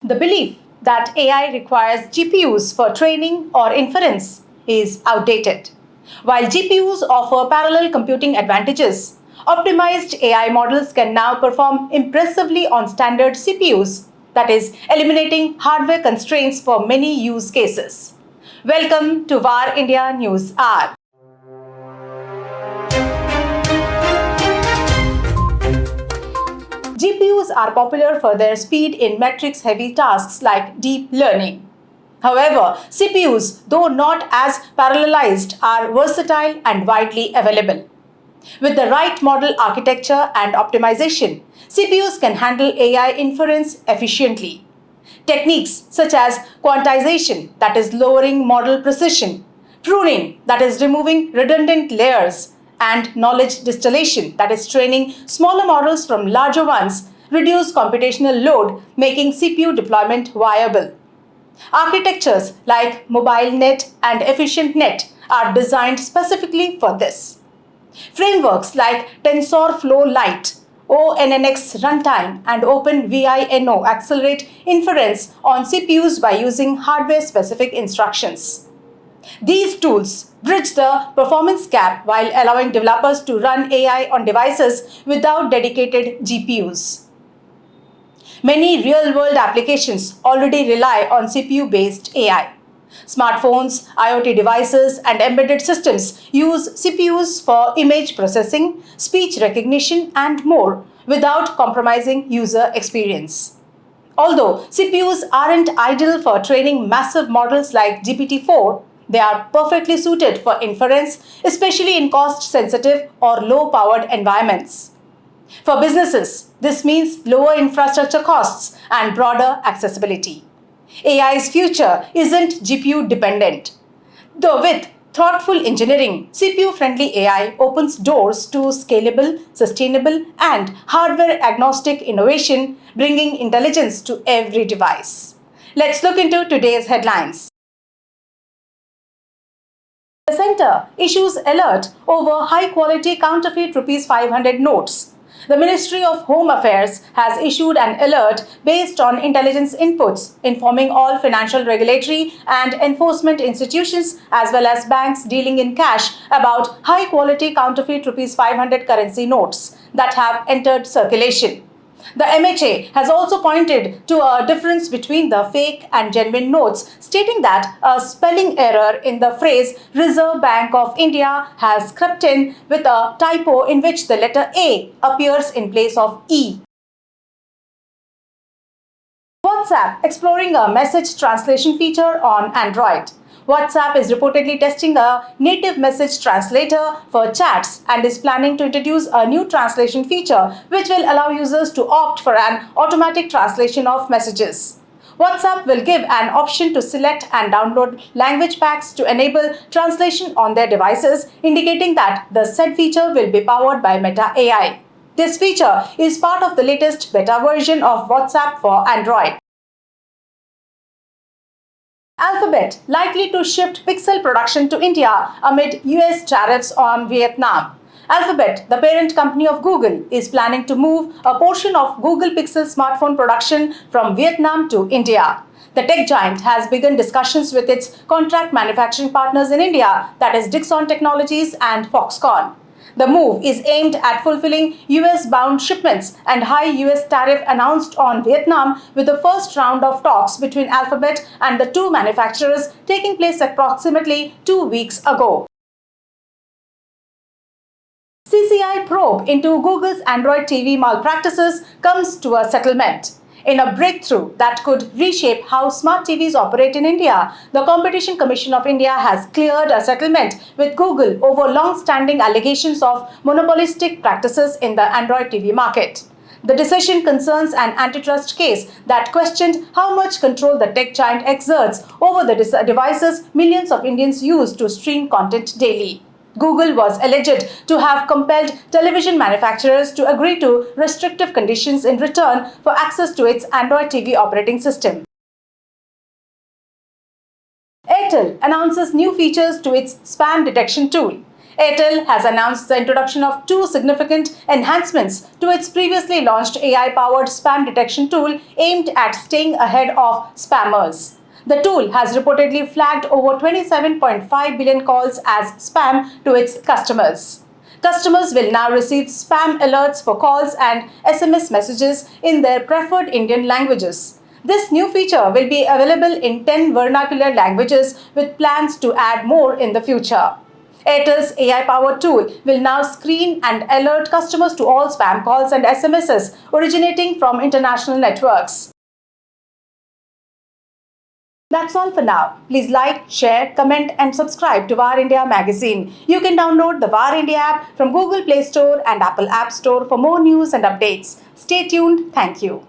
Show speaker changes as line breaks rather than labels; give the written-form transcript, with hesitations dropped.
The belief that AI requires GPUs for training or inference is outdated. While GPUs offer parallel computing advantages, optimized AI models can now perform impressively on standard CPUs, that is, eliminating hardware constraints for many use cases. Welcome to VAR India News Hour. GPUs are popular for their speed in metrics-heavy tasks like deep learning. However, CPUs, though not as parallelized, are versatile and widely available. With the right model architecture and optimization, CPUs can handle AI inference efficiently. Techniques such as quantization, that is lowering model precision, pruning, that is removing redundant layers, and knowledge distillation, that is training smaller models from larger ones, reduce computational load, making CPU deployment viable. Architectures like MobileNet and EfficientNet are designed specifically for this. Frameworks like TensorFlow Lite, ONNX Runtime, and OpenVINO accelerate inference on CPUs by using hardware-specific instructions. These tools bridge the performance gap while allowing developers to run AI on devices without dedicated GPUs. Many real-world applications already rely on CPU-based AI. Smartphones, IoT devices, and embedded systems use CPUs for image processing, speech recognition, and more without compromising user experience. Although CPUs aren't ideal for training massive models like GPT-4, they are perfectly suited for inference, especially in cost-sensitive or low-powered environments. For businesses, this means lower infrastructure costs and broader accessibility. AI's future isn't GPU dependent. Though with thoughtful engineering, CPU-friendly AI opens doors to scalable, sustainable, and hardware-agnostic innovation, bringing intelligence to every device. Let's look into today's headlines. The center issues alert over high-quality counterfeit ₹500 notes. The Ministry of Home Affairs has issued an alert based on intelligence inputs, informing all financial regulatory and enforcement institutions as well as banks dealing in cash about high-quality counterfeit ₹500 currency notes that have entered circulation. The MHA has also pointed to a difference between the fake and genuine notes, stating that a spelling error in the phrase Reserve Bank of India has crept in with a typo in which the letter A appears in place of E. WhatsApp exploring a message translation feature on Android. WhatsApp is reportedly testing a native message translator for chats and is planning to introduce a new translation feature which will allow users to opt for an automatic translation of messages. WhatsApp will give an option to select and download language packs to enable translation on their devices, indicating that the said feature will be powered by Meta AI. This feature is part of the latest beta version of WhatsApp for Android. Alphabet likely to shift Pixel production to India amid US tariffs on Vietnam. Alphabet, the parent company of Google, is planning to move a portion of Google Pixel smartphone production from Vietnam to India. The tech giant has begun discussions with its contract manufacturing partners in India, that is Dixon Technologies and Foxconn. The move is aimed at fulfilling US-bound shipments and high US tariff announced on Vietnam, with the first round of talks between Alphabet and the two manufacturers taking place approximately 2 weeks ago. CCI probe into Google's Android TV malpractices comes to a settlement. In a breakthrough that could reshape how smart TVs operate in India, the Competition Commission of India has cleared a settlement with Google over long-standing allegations of monopolistic practices in the Android TV market. The decision concerns an antitrust case that questioned how much control the tech giant exerts over the devices millions of Indians use to stream content daily. Google was alleged to have compelled television manufacturers to agree to restrictive conditions in return for access to its Android TV operating system. Airtel announces new features to its spam detection tool. Airtel has announced the introduction of two significant enhancements to its previously launched AI-powered spam detection tool aimed at staying ahead of spammers. The tool has reportedly flagged over 27.5 billion calls as spam to its customers. Customers will now receive spam alerts for calls and SMS messages in their preferred Indian languages. This new feature will be available in 10 vernacular languages with plans to add more in the future. Airtel's AI-powered tool will now screen and alert customers to all spam calls and SMSs originating from international networks. That's all for now. Please like, share, comment and subscribe to VAR India magazine. You can download the VAR India app from Google Play Store and Apple App Store for more news and updates. Stay tuned. Thank you.